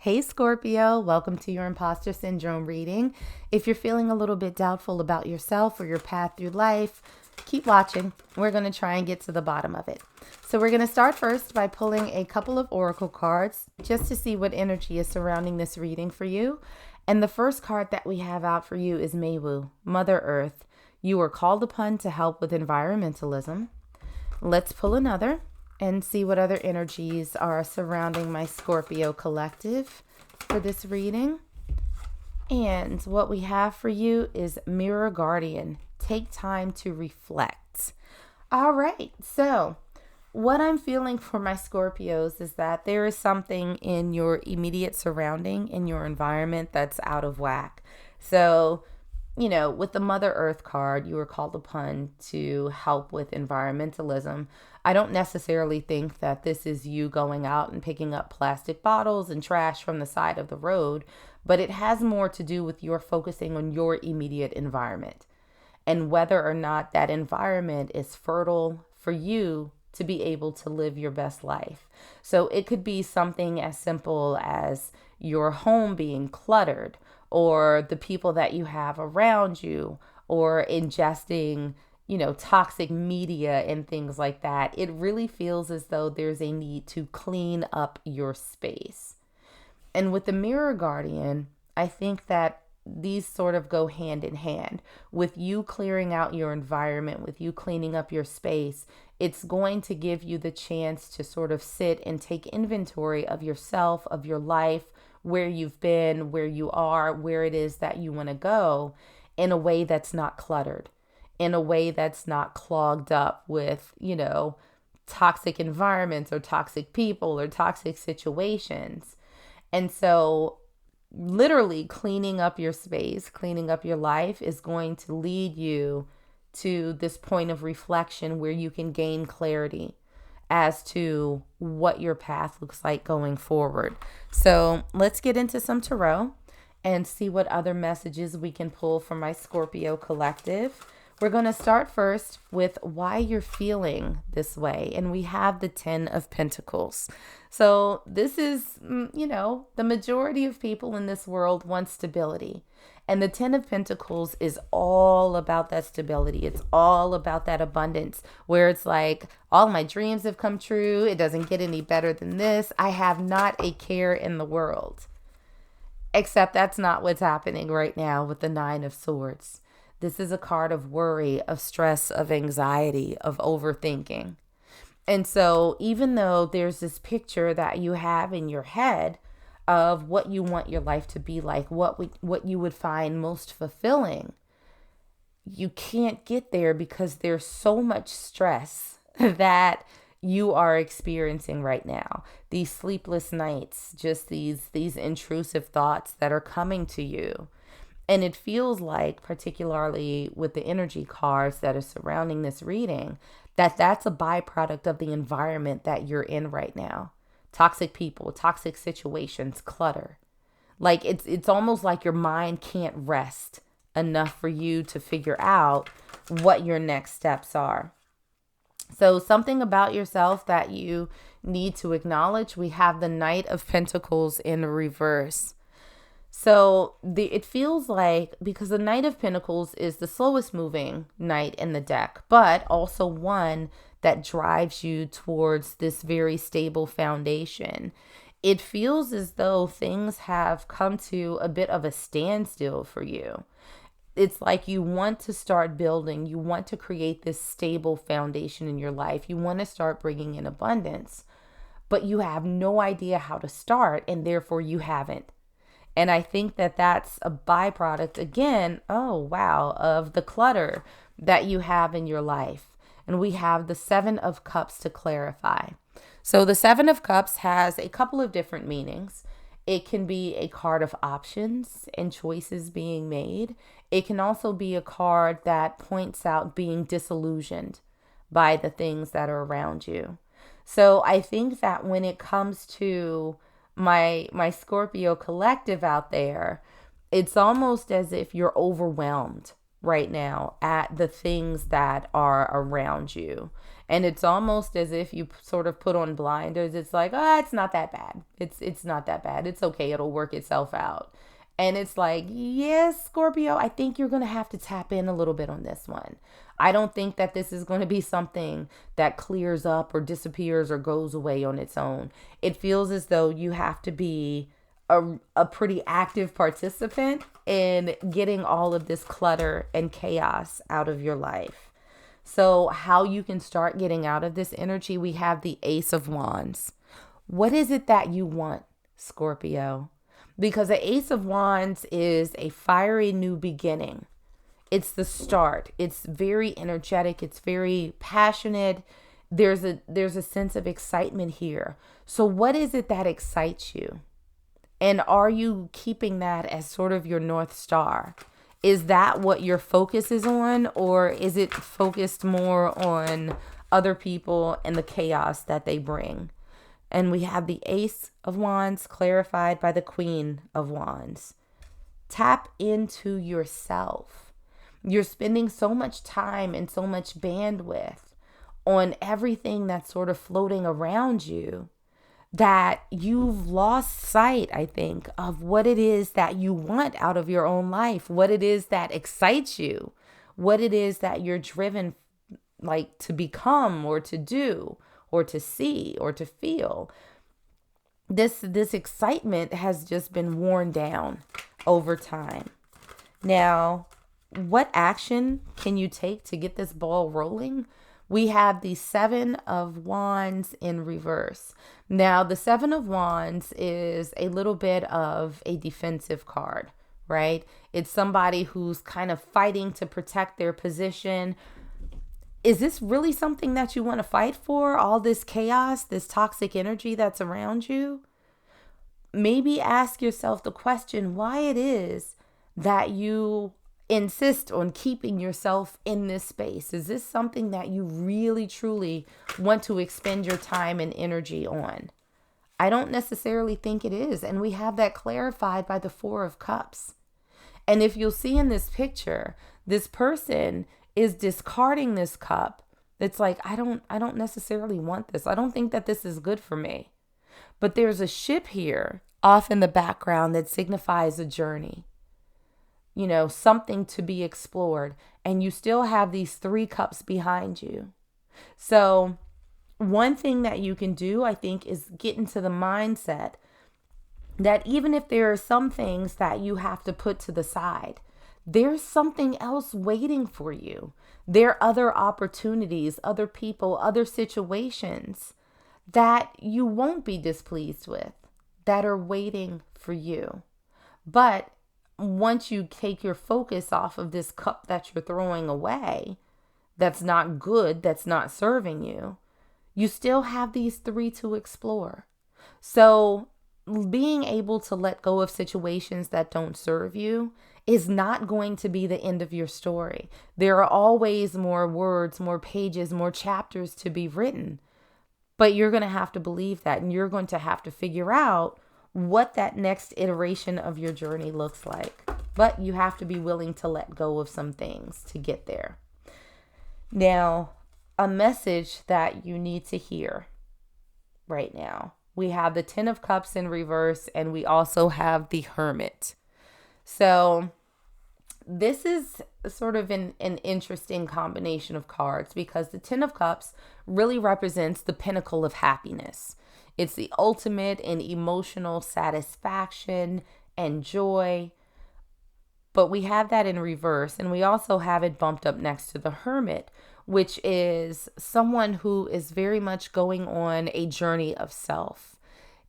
Hey Scorpio, welcome to your Imposter Syndrome reading. If you're feeling a little bit doubtful about yourself or your path through life, keep watching. We're going to try and get to the bottom of it. So we're going to start first by pulling a couple of oracle cards just to see what energy is surrounding this reading for you. And the first card that we have out for you is Maywu, Mother Earth. You are called upon to help with environmentalism. Let's pull another and see what other energies are surrounding my Scorpio collective for this reading. And what we have for you is Mirror Guardian. Take time to reflect. All right, so what I'm feeling for my Scorpios is that there is something in your immediate surrounding, in your environment, that's out of whack. So, with the Mother Earth card, you were called upon to help with environmentalism. I don't necessarily think that this is you going out and picking up plastic bottles and trash from the side of the road, but it has more to do with your focusing on your immediate environment and whether or not that environment is fertile for you to be able to live your best life. So it could be something as simple as your home being cluttered, or the people that you have around you, or ingesting, toxic media and things like that. It really feels as though there's a need to clean up your space. And with the Mirror Guardian, I think that these sort of go hand in hand. With you clearing out your environment, with you cleaning up your space, it's going to give you the chance to sort of sit and take inventory of yourself, of your life, where you've been, where you are, where it is that you want to go, in a way that's not cluttered, in a way that's not clogged up with, toxic environments or toxic people or toxic situations. And so literally cleaning up your space, cleaning up your life is going to lead you to this point of reflection where you can gain clarity as to what your path looks like going forward. So let's get into some tarot and see what other messages we can pull from my Scorpio collective. We're going to start first with why you're feeling this way. And we have the 10 of Pentacles. So this is, the majority of people in this world want stability. And the 10 of Pentacles is all about that stability. It's all about that abundance where it's like, all my dreams have come true. It doesn't get any better than this. I have not a care in the world. Except that's not what's happening right now with the 9 of Swords. This is a card of worry, of stress, of anxiety, of overthinking. And so even though there's this picture that you have in your head of what you want your life to be like, what you would find most fulfilling, you can't get there because there's so much stress that you are experiencing right now. These sleepless nights, just these intrusive thoughts that are coming to you. And it feels like, particularly with the energy cards that are surrounding this reading, that that's a byproduct of the environment that you're in right now. Toxic people, toxic situations, clutter. Like it's almost like your mind can't rest enough for you to figure out what your next steps are. So something about yourself that you need to acknowledge. We have the Knight of Pentacles in reverse. So it feels like, because the Knight of Pentacles is the slowest moving knight in the deck, but also one that drives you towards this very stable foundation. It feels as though things have come to a bit of a standstill for you. It's like you want to start building, you want to create this stable foundation in your life. You want to start bringing in abundance, but you have no idea how to start, and therefore you haven't. And I think that that's a byproduct, again, of the clutter that you have in your life. And we have the 7 of Cups to clarify. So the 7 of Cups has a couple of different meanings. It can be a card of options and choices being made. It can also be a card that points out being disillusioned by the things that are around you. So I think that when it comes to my Scorpio collective out there, it's almost as if you're overwhelmed right now at the things that are around you. And it's almost as if you sort of put on blinders. It's like, ah, it's not that bad. It's not that bad. It's okay. It'll work itself out. And it's like, yes, Scorpio, I think you're going to have to tap in a little bit on this one. I don't think that this is going to be something that clears up or disappears or goes away on its own. It feels as though you have to be a pretty active participant in getting all of this clutter and chaos out of your life. So how you can start getting out of this energy, we have the Ace of Wands. What is it that you want, Scorpio? Because the Ace of Wands is a fiery new beginning. It's the start. It's very energetic. It's very passionate. There's a sense of excitement here. So what is it that excites you? And are you keeping that as sort of your North Star? Is that what your focus is on, or is it focused more on other people and the chaos that they bring? And we have the Ace of Wands clarified by the Queen of Wands. Tap into yourself. You're spending so much time and so much bandwidth on everything that's sort of floating around you that you've lost sight, I think, of what it is that you want out of your own life, what it is that excites you, what it is that you're driven like to become or to do or to see or to feel. This excitement has just been worn down over time. Now, what action can you take to get this ball rolling? We have the Seven of Wands in reverse. Now, the Seven of Wands is a little bit of a defensive card, right? It's somebody who's kind of fighting to protect their position. Is this really something that you want to fight for? All this chaos, this toxic energy that's around you? Maybe ask yourself the question why it is that you insist on keeping yourself in this space. Is this something that you really, truly want to expend your time and energy on? I don't necessarily think it is. And we have that clarified by the Four of Cups. And if you'll see in this picture, this person is discarding this cup. It's like, I don't necessarily want this. I don't think that this is good for me. But there's a ship here off in the background that signifies a journey. You know, something to be explored. And you still have these three cups behind you. So one thing that you can do, I think, is get into the mindset that even if there are some things that you have to put to the side, there's something else waiting for you. There are other opportunities, other people, other situations that you won't be displeased with that are waiting for you. But once you take your focus off of this cup that you're throwing away, that's not good, that's not serving you, you still have these three to explore. So being able to let go of situations that don't serve you is not going to be the end of your story. There are always more words, more pages, more chapters to be written. But you're going to have to believe that, and you're going to have to figure out what that next iteration of your journey looks like. But you have to be willing to let go of some things to get there. Now, a message that you need to hear right now. We have the Ten of Cups in reverse, and we also have the Hermit. So this is sort of an interesting combination of cards because the Ten of Cups really represents the pinnacle of happiness. It's the ultimate in emotional satisfaction and joy. But we have that in reverse, and we also have it bumped up next to the Hermit, which is someone who is very much going on a journey of self.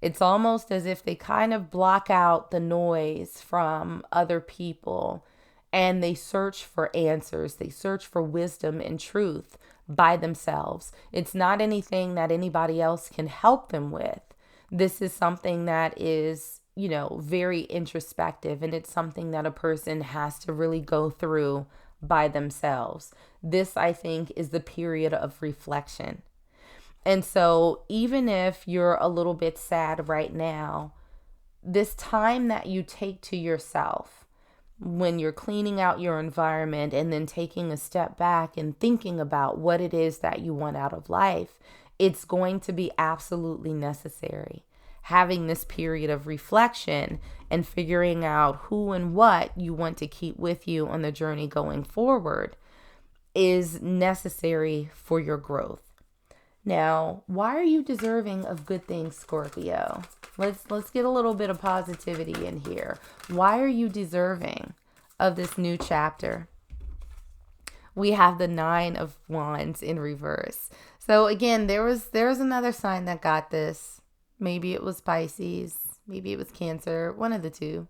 It's almost as if they kind of block out the noise from other people and they search for answers. They search for wisdom and truth by themselves. It's not anything that anybody else can help them with. This is something that is, very introspective, and it's something that a person has to really go through by themselves. This, I think, is the period of reflection. And so even if you're a little bit sad right now, this time that you take to yourself, when you're cleaning out your environment and then taking a step back and thinking about what it is that you want out of life, it's going to be absolutely necessary. Having this period of reflection and figuring out who and what you want to keep with you on the journey going forward is necessary for your growth. Now, why are you deserving of good things, Scorpio? Let's get a little bit of positivity in here. Why are you deserving of this new chapter? We have the 9 of Wands in reverse. So again, there was another sign that got this. Maybe it was Pisces, maybe it was Cancer, one of the two.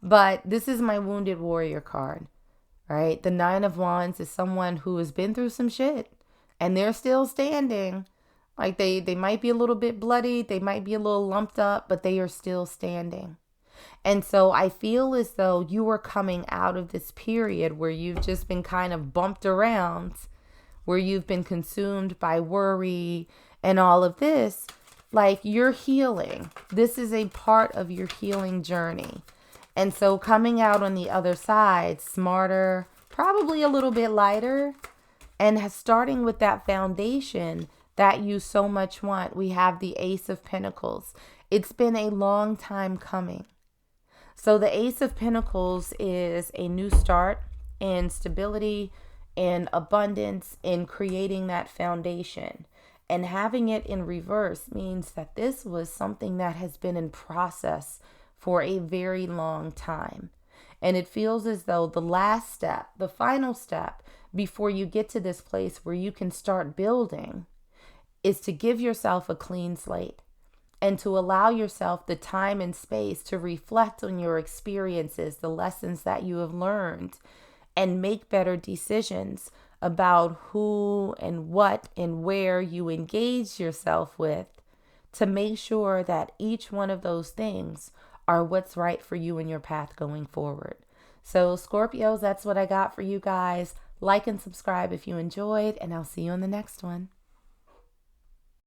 But this is my Wounded Warrior card, right? The 9 of Wands is someone who has been through some shit and they're still standing. Like they might be a little bit bloody, they might be a little lumped up, but they are still standing. And so I feel as though you are coming out of this period where you've just been kind of bumped around, where you've been consumed by worry and all of this. Like you're healing. This is a part of your healing journey. And so coming out on the other side, smarter, probably a little bit lighter, and starting with that foundation that you so much want. We have the Ace of Pentacles. It's been a long time coming. So the Ace of Pentacles is a new start and stability and abundance in creating that foundation. And having it in reverse means that this was something that has been in process for a very long time. And it feels as though the last step, the final step, before you get to this place where you can start building, is to give yourself a clean slate and to allow yourself the time and space to reflect on your experiences, the lessons that you have learned, and make better decisions about who and what and where you engage yourself with, to make sure that each one of those things are what's right for you in your path going forward. So Scorpios, that's what I got for you guys. Like and subscribe if you enjoyed, and I'll see you on the next one.